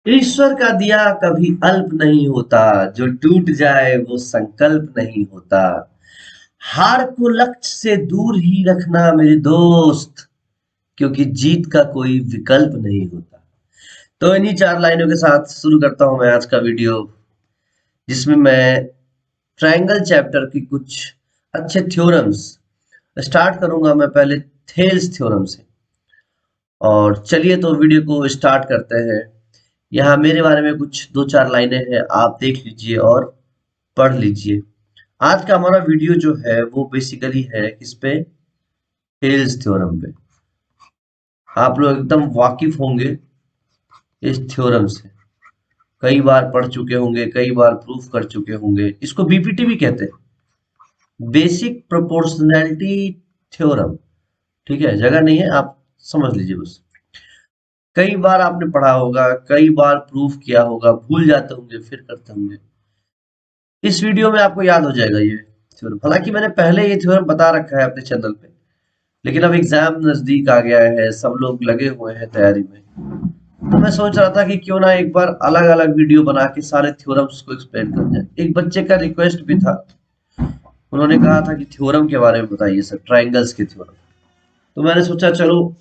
ईश्वर का दिया कभी अल्प नहीं होता, जो टूट जाए वो संकल्प नहीं होता। हार को लक्ष्य से दूर ही रखना मेरे दोस्त, क्योंकि जीत का कोई विकल्प नहीं होता। तो इन्हीं चार लाइनों के साथ शुरू करता हूं मैं आज का वीडियो, जिसमें मैं ट्रायंगल चैप्टर की कुछ अच्छे थ्योरम्स स्टार्ट करूंगा। मैं पहले थेल्स थ्योरम से। और चलिए तो वीडियो को स्टार्ट करते हैं। यहाँ मेरे बारे में कुछ दो चार लाइनें हैं, आप देख लीजिए और पढ़ लीजिए। आज का हमारा वीडियो जो है वो बेसिकली है किस पे? थेल्स थ्योरम पे। आप लोग एकदम वाकिफ होंगे इस थ्योरम से, कई बार पढ़ चुके होंगे, कई बार प्रूफ कर चुके होंगे। इसको बीपीटी भी कहते हैं, बेसिक प्रोपोर्शनैलिटी थ्योरम। ठीक है, जगह नहीं है, आप समझ लीजिए बस। कई बार आपने पढ़ा होगा, कई बार प्रूफ किया होगा, भूल जाते होंगे फिर करते होंगे। इस वीडियो में आपको याद हो जाएगा ये थ्योरम। हालांकि मैंने पहले ये थ्योरम बता रखा है अपने चैनल पे, लेकिन अब एग्जाम नजदीक आ गया है, सब लोग लगे हुए हैं तैयारी में। तो मैं सोच रहा था कि क्यों ना एक बार अलग अलग वीडियो बना के सारे थ्योरम्स को एक्सप्लेन कर जाए। एक बच्चे का रिक्वेस्ट भी था, उन्होंने कहा था कि थ्योरम के बारे में बताइए सर, ट्राइंगल्स के थ्योरम। तो मैंने सोचा चलो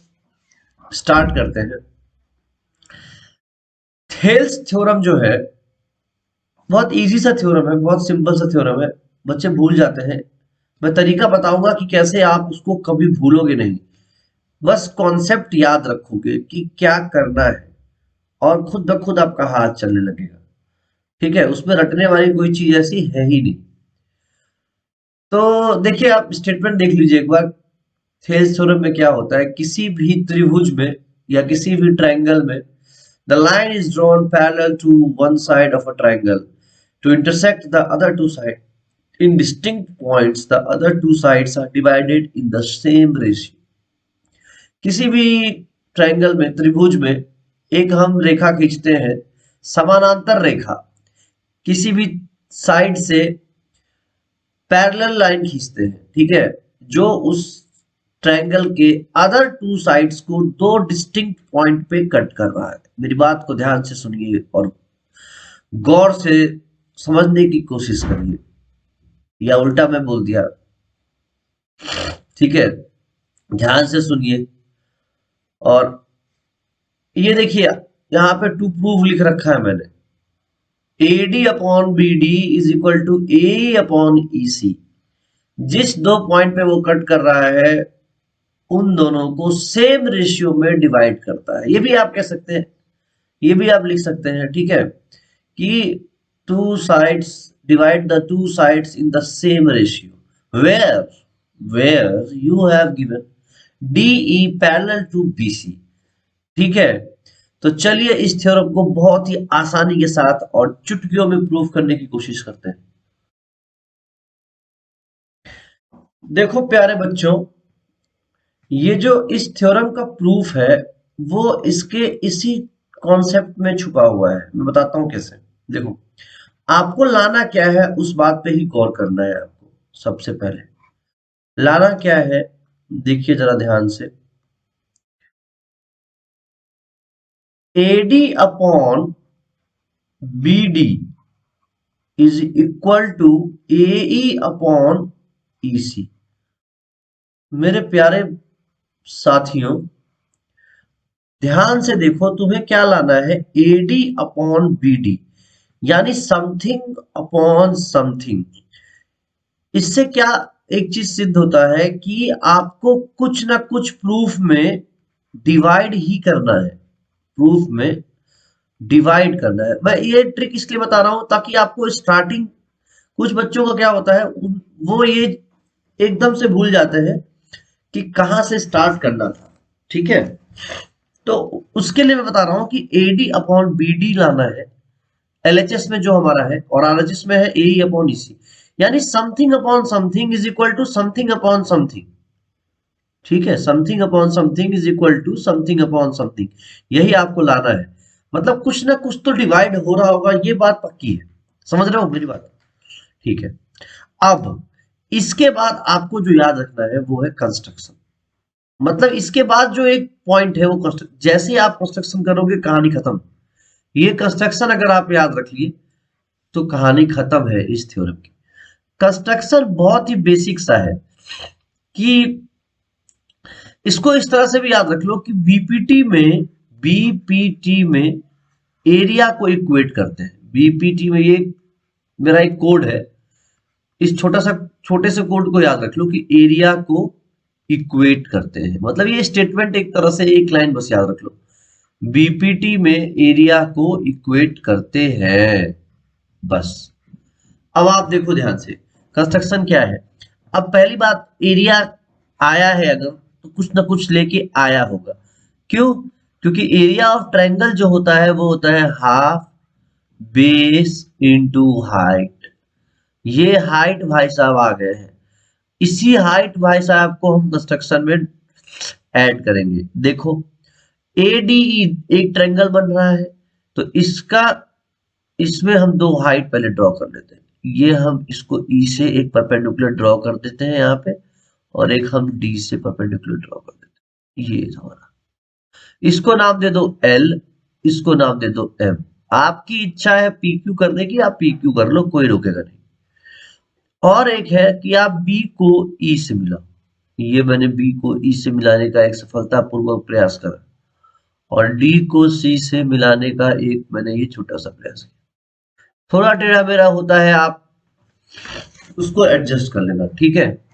स्टार्ट करते हैं। थेल्स थ्योरम जो है बहुत इजी सा थ्योरम है, बहुत सिंपल सा थ्योरम है, बच्चे भूल जाते हैं। मैं तरीका बताऊंगा कि कैसे आप उसको कभी भूलोगे नहीं, बस कॉन्सेप्ट याद रखोगे कि क्या करना है, और खुद ब खुद आपका हाथ चलने लगेगा। ठीक है, उसमें रटने वाली कोई चीज ऐसी है ही नहीं। तो देखिए, आप स्टेटमेंट देख लीजिए एक बार। थेल्स थ्योरम में क्या होता है, किसी भी त्रिभुज में या किसी भी ट्रायंगल में the line is drawn parallel to one side of a triangle to intersect the other two sides. In distinct points, the other two sides are divided in the same ratio. किसी भी triangle में, त्रिभुज में, एक हम रेखा खींचते हैं, समानांतर रेखा, किसी भी साइड से पैरेलल लाइन खींचते हैं, ठीक है, जो उस ट्रायंगल के अदर टू साइड्स को दो डिस्टिंक्ट पॉइंट पे कट कर रहा है। मेरी बात को ध्यान से सुनिए और गौर से समझने की कोशिश करिए, या उल्टा मैं बोल दिया। ठीक है, ध्यान से सुनिए। और ये देखिए, यहाँ पे टू प्रूव लिख रखा है मैंने, AD upon BD is equal to AE upon EC। जिस दो पॉइंट पे वो कट कर रहा है, उन दोनों को सेम रेशियो में डिवाइड करता है। ये भी आप कह सकते हैं, ये भी आप लिख सकते हैं, ठीक है, कि two sides divide the two sides in the same ratio where you have given DE parallel to BC। ठीक है, तो चलिए इस थ्योरम को बहुत ही आसानी के साथ और चुटकियों में प्रूव करने की कोशिश करते हैं। देखो प्यारे बच्चों, ये जो इस थ्योरम का प्रूफ है वो इसके इसी कॉन्सेप्ट में छुपा हुआ है। मैं बताता हूं कैसे। देखो, आपको लाना क्या है उस बात पे ही गौर करना है। आपको सबसे पहले लाना क्या है, देखिए जरा ध्यान से। AD upon BD is equal to AE upon EC। मेरे प्यारे साथियों, ध्यान से देखो, तुम्हें क्या लाना है, AD अपॉन BD, यानी समथिंग अपॉन समथिंग। इससे क्या एक चीज सिद्ध होता है कि आपको कुछ ना कुछ प्रूफ में डिवाइड ही करना है। प्रूफ में डिवाइड करना है। मैं ये ट्रिक इसलिए बता रहा हूं ताकि आपको स्टार्टिंग, कुछ बच्चों का क्या होता है, वो ये एकदम से भूल जाते हैं कि कहां से स्टार्ट करना था। ठीक है, तो उसके लिए मैं बता रहा हूं कि AD अपॉन BD लाना है LHS में जो हमारा है, और RHS में है AE अपॉन EC। यानी something upon something is equal to something upon something. ठीक है, something upon something is equal to something upon something, यही आपको लाना है। मतलब कुछ ना कुछ तो डिवाइड हो रहा होगा, ये बात पक्की है। समझ रहे हो मेरी बात? ठीक है, अब इसके बाद आपको जो याद रखना है वो है कंस्ट्रक्शन। मतलब इसके बाद जो एक पॉइंट है वो जैसे ही आप कंस्ट्रक्शन करोगे, कहानी खत्म। ये कंस्ट्रक्शन अगर आप याद रख लिए तो कहानी खत्म है इस थ्योरम की। कंस्ट्रक्शन बहुत ही बेसिक सा है कि इसको इस तरह से भी याद रख लो कि बीपीटी में एरिया को इक्वेट करते हैं। बीपीटी में ये मेरा एक कोड है, इस छोटे से कोड को याद रख लो कि एरिया को इक्वेट करते हैं, मतलब ये स्टेटमेंट एक तरह से एक लाइन बस याद रख लो, बीपीटी में एरिया को इक्वेट करते हैं बस। अब आप देखो ध्यान से कंस्ट्रक्शन क्या है। अब पहली बात, एरिया आया है अगर तो कुछ ना कुछ लेके आया होगा। क्यों? क्योंकि एरिया ऑफ ट्रायंगल जो होता है वो होता है हाफ बेस इंटू हाइट। ये हाइट भाई साहब आ गए हैं, इसी हाइट भाई साहब को हम कंस्ट्रक्शन में ऐड करेंगे। देखो एडीई एक ट्रायंगल बन रहा है, तो इसमें हम दो हाइट पहले ड्रॉ कर लेते हैं। ये हम इसको ई से एक परपेंडिकुलर ड्रॉ कर देते हैं यहाँ पे, और एक हम डी से परपेंडिकुलर ड्रॉ कर देते हैं। ये हमारा, इसको नाम दे दो एल, इसको नाम दे दो एम। आपकी इच्छा है पी क्यू करने की, आप पी क्यू कर लो, कोई रोकेगा नहीं। और एक है कि आप बी को ई से मिलाओ। ये मैंने बी को ई से मिलाने का एक सफलतापूर्वक प्रयास करा, और डी को सी से मिलाने का एक मैंने ये छोटा सा प्रयास किया। थोड़ा टेढ़ा मेढ़ा होता है, आप उसको एडजस्ट कर लेना, ठीक है।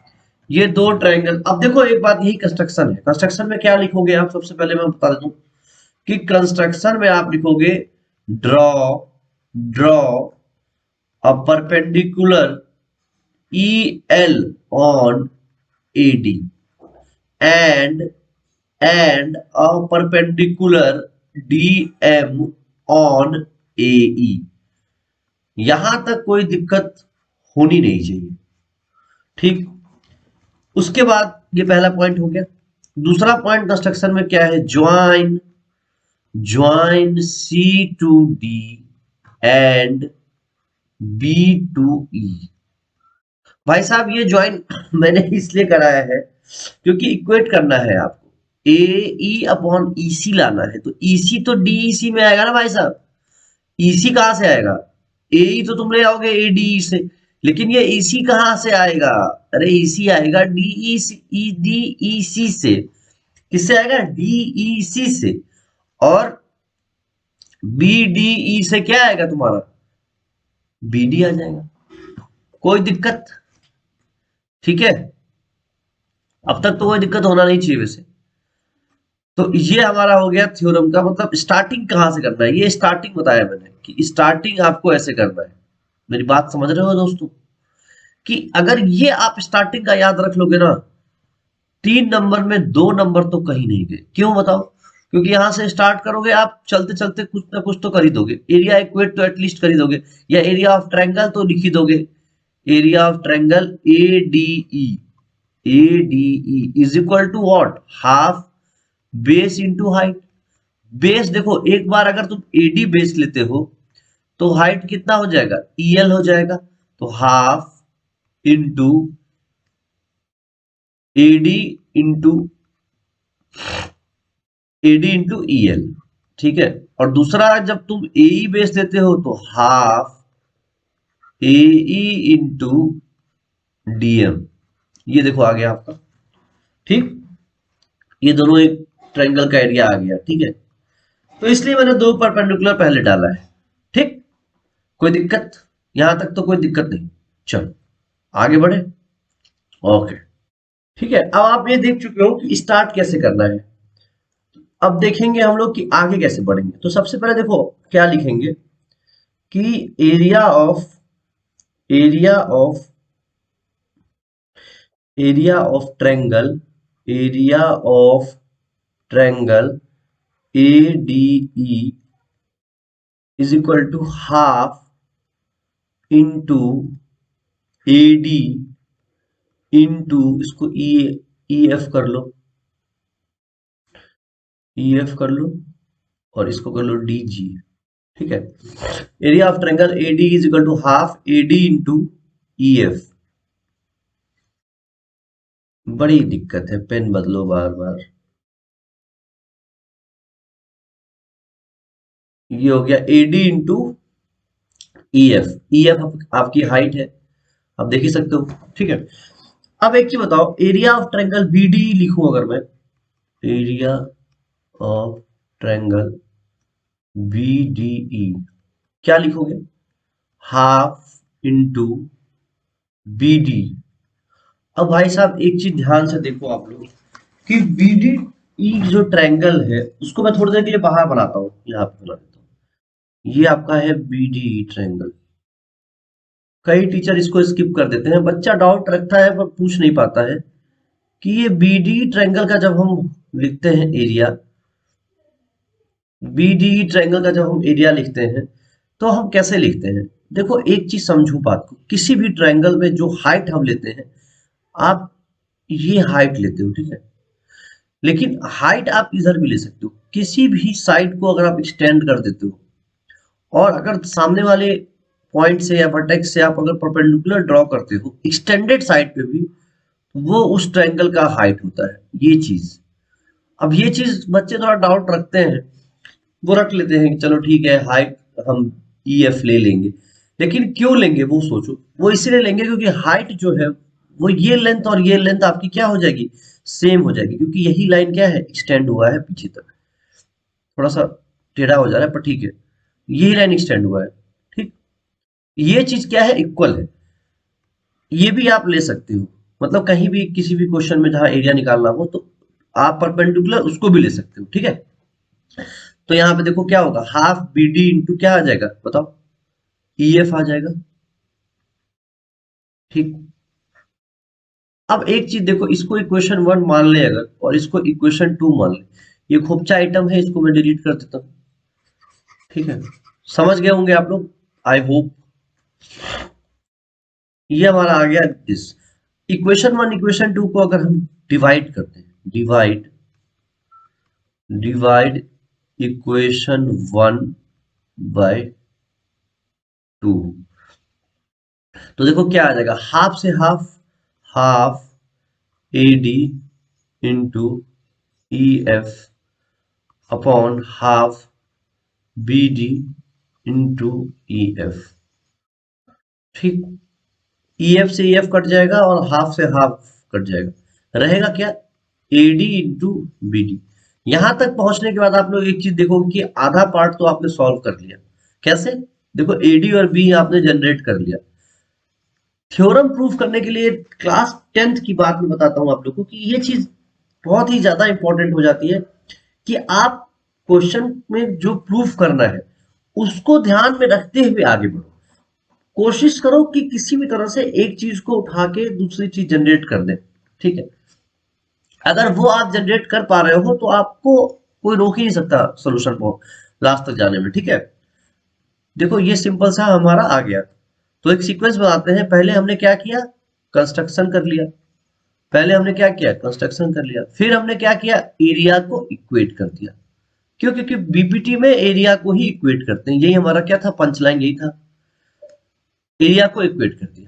ये दो ट्रायंगल, अब देखो एक बात, यही कंस्ट्रक्शन है। कंस्ट्रक्शन में क्या लिखोगे आप? सबसे पहले मैं बता देता हूँ कि कंस्ट्रक्शन में आप लिखोगे draw draw a perpendicular EL on AD and a perpendicular DM on AE। यहां तक कोई दिक्कत होनी नहीं चाहिए, ठीक। उसके बाद ये पहला पॉइंट हो गया। दूसरा पॉइंट कंस्ट्रक्शन में क्या है? Join join C to D and B to E। भाई साहब ये ज्वाइन मैंने इसलिए कराया है क्योंकि इक्वेट करना है आपको, ए ई अपॉन ईसी लाना है, तो ईसी तो डीईसी में आएगा ना भाई साहब। ईसी कहां से आएगा? ए तो तुम ले आओगे ए डी से, लेकिन ये ईसी कहां से आएगा? अरे ईसी आएगा डीईसी से। किससे आएगा? डीईसी से। और बीडीई से क्या आएगा तुम्हारा? बीडी आ जाएगा। कोई दिक्कत? ठीक है, अब तक तो कोई दिक्कत होना नहीं चाहिए वैसे। तो ये हमारा हो गया थ्योरम का, मतलब स्टार्टिंग कहां से करना है, ये स्टार्टिंग बताया मैंने कि स्टार्टिंग आपको ऐसे करना है। मेरी बात समझ रहे हो दोस्तों? कि अगर ये आप स्टार्टिंग का याद रख लोगे ना, 3 नंबर में 2 नंबर तो कहीं नहीं गए। क्यों बताओ? क्योंकि यहां से स्टार्ट करोगे आप, चलते चलते कुछ ना कुछ तो कर ही दोगे। एरिया इक्वेट तो एटलीस्ट कर ही दोगे, या एरिया ऑफ ट्रायंगल तो लिख ही दोगे। Area of triangle ADE is equal to what? Half base into height. Base देखो, एक बार अगर तुम एडी बेस लेते हो तो हाइट कितना हो जाएगा? ईएल हो जाएगा। तो half into AD into EL, ठीक है। और दूसरा जब तुम एई बेस लेते हो तो हाफ एई इंटू डीएम। ये देखो आ गया आपका, ठीक। ये दोनों एक ट्रायंगल का एरिया आ गया, ठीक है। तो इसलिए मैंने दो परपेंडिकुलर पहले डाला है, ठीक। कोई दिक्कत? यहां तक तो कोई दिक्कत नहीं। चलो आगे बढ़े। ओके, ठीक है। अब आप ये देख चुके हो कि स्टार्ट कैसे करना है। अब देखेंगे हम लोग कि आगे कैसे बढ़ेंगे। तो सबसे पहले देखो क्या लिखेंगे कि area of area of area of triangle area of triangle ADE is equal to half into AD into, इसको ई एफ कर लो, EF कर लो, और इसको कर लो DG, ठीक है। Area of triangle AD is equal to half AD into EF। बड़ी दिक्कत है, पेन बदलो बार बार। ये हो गया AD into E F. E F आपकी हाइट है, आप देख ही सकते हो, ठीक है। अब एक चीज बताओ, एरिया ऑफ ट्रायंगल बीडी लिखूं अगर मैं, एरिया ऑफ ट्रायंगल बीडीई, क्या लिखोगे? Half into BD. अब भाई साहब एक चीज ध्यान से देखो आप लोग कि बीडीई जो ट्रायंगल है उसको मैं थोड़ी देर के लिए बाहर बनाता हूँ, यहाँ पे बना देता हूँ। ये आपका है बीडीई ट्रायंगल। कई टीचर इसको स्किप कर देते हैं, बच्चा डाउट रखता है पर पूछ नहीं पाता है कि ये बीडी ट्रायंगल का जब हम लिखते हैं एरिया, बीडी ट्रायंगल का जब हम एरिया लिखते हैं तो हम कैसे लिखते हैं? देखो एक चीज समझो बात को, किसी भी ट्रायंगल में जो हाइट हम लेते हैं, आप ये हाइट लेते हो, ठीक है, लेकिन हाइट आप इधर भी ले सकते हो। किसी भी साइड को अगर आप एक्सटेंड कर देते हो और अगर सामने वाले पॉइंट से या वर्टेक्स से आप अगर परपेंडिकुलर ड्रॉ करते हो एक्सटेंडेड साइड पे भी, वो उस ट्रायंगल का हाइट होता है, ये चीज। अब ये चीज बच्चे थोड़ा डाउट रखते हैं, वो रख लेते हैं कि चलो ठीक है हाइट हम ई एफ ले लेंगे, लेकिन क्यों लेंगे वो सोचो। वो इसीलिए लेंगे क्योंकि हाइट जो है वो ये लेंथ और ये लेंथ आपकी क्या हो जाएगी, सेम हो जाएगी, क्योंकि यही लाइन क्या है, एक्सटेंड हुआ है पीछे तक। थोड़ा सा टेढ़ा हो जा रहा है पर ठीक है, यही लाइन एक्सटेंड हुआ है, ठीक। ये चीज क्या है, इक्वल है। ये भी आप ले सकते हो, मतलब कहीं भी किसी भी क्वेश्चन में जहां एरिया निकालना हो तो आप परपेंडिकुलर उसको भी ले सकते हो, ठीक है। तो यहाँ पे देखो क्या होगा, हाफ बी डी इंटू क्या आ जाएगा बताओ, ई एफ आ जाएगा, ठीक। अब एक चीज देखो, इसको इक्वेशन वन मान ले अगर, और इसको इक्वेशन टू मान ले, ये खोपचा आइटम है, इसको मैं डिलीट कर देता हूँ, ठीक है। समझ गए होंगे आप लोग, आई होप। ये हमारा आ गया this equation one. Equation two को अगर हम डिवाइड करते हैं, divide divide equation one by two, तो देखो क्या आ जाएगा, हाफ से half, half A D into E F upon half B D into E F, ठीक। ई एफ से ई एफ कट जाएगा और हाफ से हाफ कट जाएगा, रहेगा क्या, A D into B D. यहां तक पहुंचने के बाद आप लोग एक चीज देखोगे कि आधा पार्ट तो आपने सॉल्व कर लिया। कैसे? देखो ए डी और बी आपने जनरेट कर लिया। थ्योरम प्रूफ करने के लिए क्लास 10th की बात मैं बताता हूं आप लोगों को कि ये चीज बहुत ही ज्यादा इंपॉर्टेंट हो जाती है कि आप क्वेश्चन में जो प्रूफ करना है उसको ध्यान में रखते हुए आगे बढ़ो। कोशिश करो कि किसी भी तरह से एक चीज को उठा के दूसरी चीज जनरेट कर दे, ठीक है। अगर वो आप जनरेट कर पा रहे हो तो आपको कोई रोक ही नहीं सकता सोल्यूशन को लास्ट तक जाने में, ठीक है। देखो ये सिंपल सा हमारा आ गया, तो एक सीक्वेंस बनाते हैं। पहले हमने क्या किया, कंस्ट्रक्शन कर लिया। पहले हमने क्या किया, कंस्ट्रक्शन कर लिया, फिर हमने क्या किया, एरिया को इक्वेट कर दिया। क्यों? क्योंकि बीपीटी में एरिया को ही इक्वेट करते हैं, यही हमारा क्या था, पंचलाइन यही था, एरिया को इक्वेट कर दिया।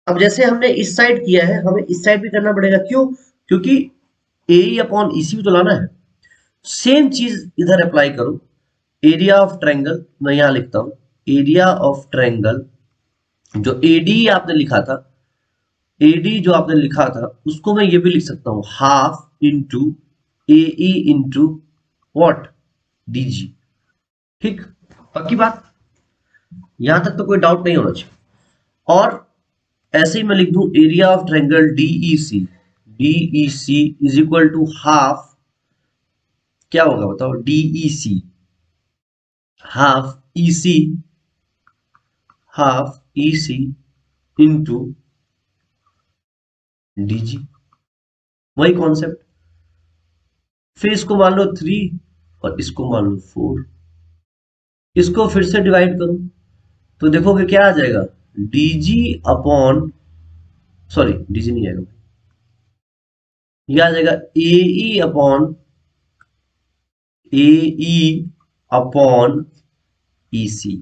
अब जैसे हमने इस साइड किया है, हमें इस साइड भी करना पड़ेगा, क्यों? क्योंकि ए अपॉन ईसी भी तो लाना है। सेम चीज इधर अप्लाई करो, एरिया ऑफ ट्रायंगल मैं यहां लिखता हूं, एरिया ऑफ ट्रायंगल जो एडी आपने लिखा था, एडी जो आपने लिखा था उसको मैं ये भी लिख सकता हूं, half into A into what, DG, ठीक। पक्की बात, यहां तक तो कोई डाउट नहीं होना चाहिए। और ऐसे ही मैं लिख दूं area of triangle DEC, DEC is equal to half, क्या होगा बताओ, DEC half EC, half EC into DG, वही कॉन्सेप्ट। फिर इसको मान लो 3 और इसको मान लो 4, इसको फिर से डिवाइड करो तो देखोगे क्या आ जाएगा, डीजी अपॉन, सॉरी डीजी नहीं आएगा, ये आ जाएगा ए अपॉन ए अपॉन ईसी।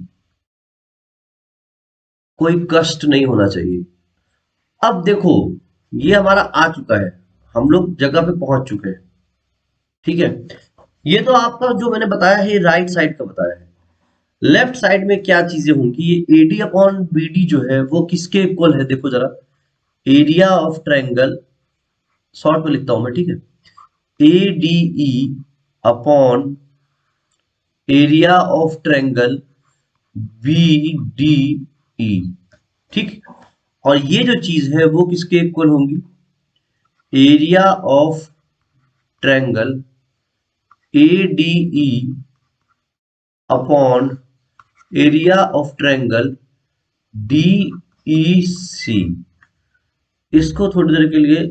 कोई कष्ट नहीं होना चाहिए। अब देखो ये हमारा आ चुका है, हम लोग जगह पे पहुंच चुके हैं, ठीक है। ये तो आपका जो मैंने बताया है राइट साइड का बताया है। लेफ्ट साइड में क्या चीजें होंगी, ये एडी अपॉन बीडी जो है वो किसके इक्वल है, देखो जरा। एरिया ऑफ ट्रायंगल, शॉर्ट में लिखता हूं मैं, ठीक है, A D E upon area of triangle B D E, ठीक। और ये जो चीज है वो किसके इक्वल होंगी, area of triangle A D E upon area of triangle D E C. इसको थोड़ी देर के लिए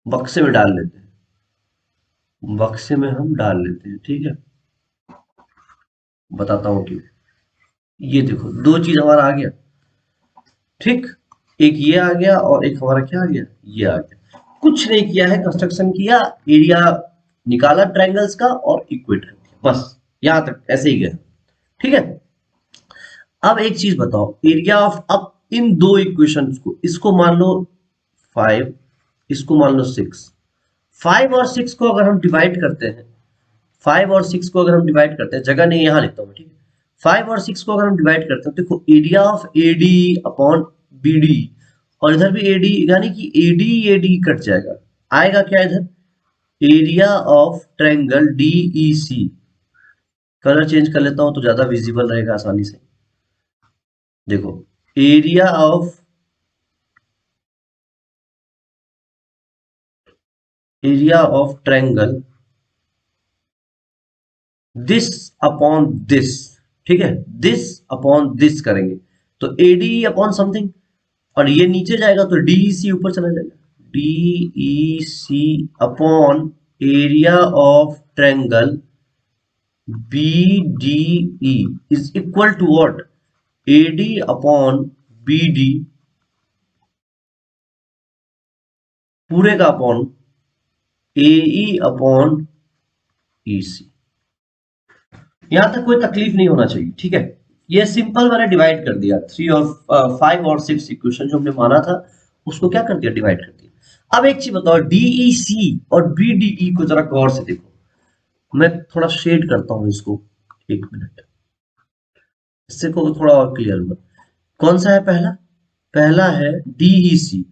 बक्से में डाल लेते हैं, बक्से में हम डाल लेते हैं, ठीक है। बताता हूं कि ये देखो दो चीज हमारा आ गया, ठीक। एक ये आ गया और एक हमारा क्या आ गया, ये आ गया। कुछ नहीं किया है, कंस्ट्रक्शन किया, एरिया निकाला ट्रायंगल्स का और इक्वेट कर दिया, बस यहां तक ऐसे ही गया, ठीक है। अब एक चीज बताओ, एरिया ऑफ, अब इन दो इक्वेशंस को, इसको मान लो 5, इसको मान लो 6। 5 और 6 को अगर हम डिवाइड करते हैं, 5 और 6 को अगर हम डिवाइड करते हैं, जगह नहीं यहां लिखता हूं, ठीक है। 5 और 6 को अगर हम डिवाइड करते हैं, देखो area of AD upon BD, और इधर भी एडी, यानी कि एडी एडी कट जाएगा, आएगा क्या इधर, area of triangle DEC. Colour change कर लेता हूं तो ज्यादा विजिबल रहेगा आसानी से। देखो area of, area of triangle this upon this, ठीक है, दिस अपॉन दिस करेंगे तो एडी अपॉन समथिंग, और ये नीचे जाएगा तो डीईसी ऊपर चला जाएगा, DEC upon area of triangle BDE is equal to what, AD upon BD पूरे का अपॉन एई अपॉन ईसी। यहां तक कोई तकलीफ नहीं होना चाहिए, ठीक है। ये सिंपल मैंने डिवाइड कर दिया, 3 और 5 और 6 इक्वेशन जो हमने माना था उसको क्या कर दिया, डिवाइड कर दिया। अब एक चीज बताओ, डीईसी और बीडीई को जरा गौर से देखो, मैं थोड़ा शेड करता हूं इसको, एक मिनट, इससे को थोड़ा और क्लियर होगा। कौन सा है पहला, पहला है डीईसी,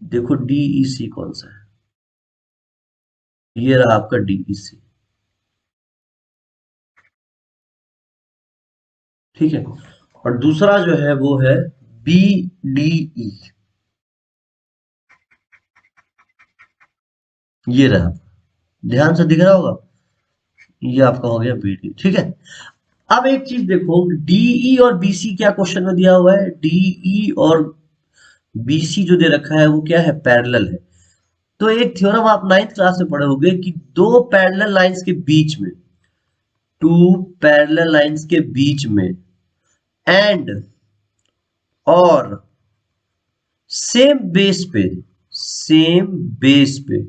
देखो डीईसी कौन सा है, ये रहा आपका डीईसी, ठीक है। और दूसरा जो है वो है बीडीई, ये रहा, ध्यान से दिख रहा होगा, ये आपका हो गया बीडी, ठीक है। अब एक चीज देखो, डीई और बीसी क्या क्वेश्चन में दिया हुआ है, डीई और बीसी जो दे रखा है वो क्या है, पैरेलल है। तो एक थ्योरम आप 9th क्लास में पढ़े होंगे कि दो पैरेलल लाइंस के बीच में, टू पैरेलल लाइंस के बीच में एंड और सेम बेस पे, सेम बेस पे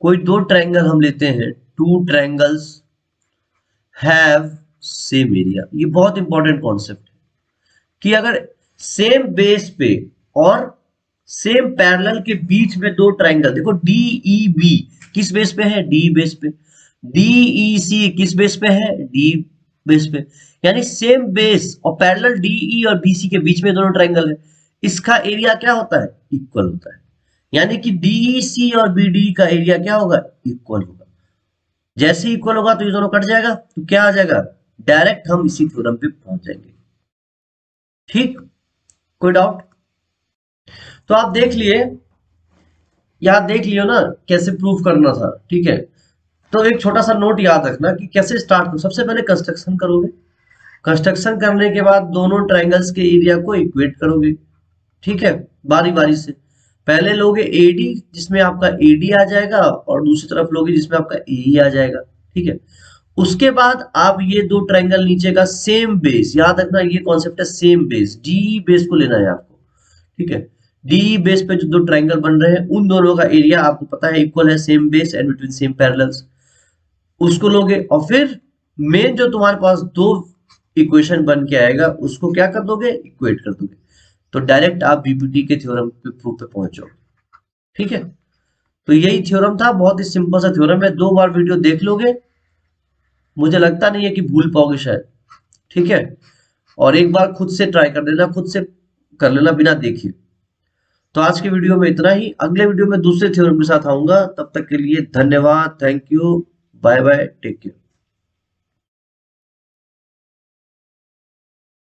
कोई दो ट्रायंगल हम लेते हैं, two triangles have same area. ये बहुत इंपॉर्टेंट कॉन्सेप्ट है कि अगर सेम बेस पे और सेम पैरेलल के बीच में दो ट्रायंगल, देखो डीईबी किस बेस पे है, डी बेस पे, डीईसी किस बेस पे है, डी बेस पे, यानी सेम बेस और पैरेलल डीई और बीसी के बीच में दोनों ट्रायंगल है, इसका एरिया क्या होता है, इक्वल होता है। यानी कि डीईसी और बीडी का एरिया क्या होगा, इक्वल होगा। जैसे इक्वल होगा तो ये दोनों कट जाएगा, तो क्या आ जाएगा, डायरेक्ट हम इसी थ्योरम पे पहुंच जाएंगे, ठीक। कोई डाउट, तो आप देख लिए, याद देख लियो ना कैसे प्रूव करना था, ठीक है। तो एक छोटा सा नोट याद रखना कि कैसे स्टार्ट करो, सबसे पहले कंस्ट्रक्शन करोगे, कंस्ट्रक्शन करने के बाद दोनों ट्रायंगल्स के एरिया को इक्वेट करोगे, ठीक है, बारी बारी से। पहले लोगे एडी जिसमें आपका एडी आ जाएगा और दूसरी तरफ लोगे जिसमें आपका एई आ जाएगा, ठीक है। उसके बाद आप ये दो ट्रायंगल नीचे का सेम बेस, याद रखना ये कॉन्सेप्ट है सेम बेस, डी बेस को लेना है आपको, ठीक है। डी बेस पे जो दो ट्रायंगल बन रहे हैं उन दोनों का एरिया आपको पता है इक्वल है, same base and between same parallels, उसको लोगे और फिर मेन जो तुम्हारे पास दो इक्वेशन बन के आएगा उसको क्या कर दोगे, इक्वेट कर दोगे, तो डायरेक्ट आप बीपीटी के थ्योरम पे प्रूफ पे पहुंच जाओगे, ठीक है। तो यही थ्योरम था, बहुत ही सिंपल सा थ्योरम है, 2 बार वीडियो देख लोगे, मुझे लगता नहीं है कि भूल पाओगे शायद। ठीक है, और एक बार खुद से ट्राई कर लेना, खुद से कर लेना बिना देखे। तो आज के वीडियो में इतना ही, अगले वीडियो में दूसरे थ्योरम के साथ आऊंगा, तब तक के लिए धन्यवाद, thank you, bye bye, take care.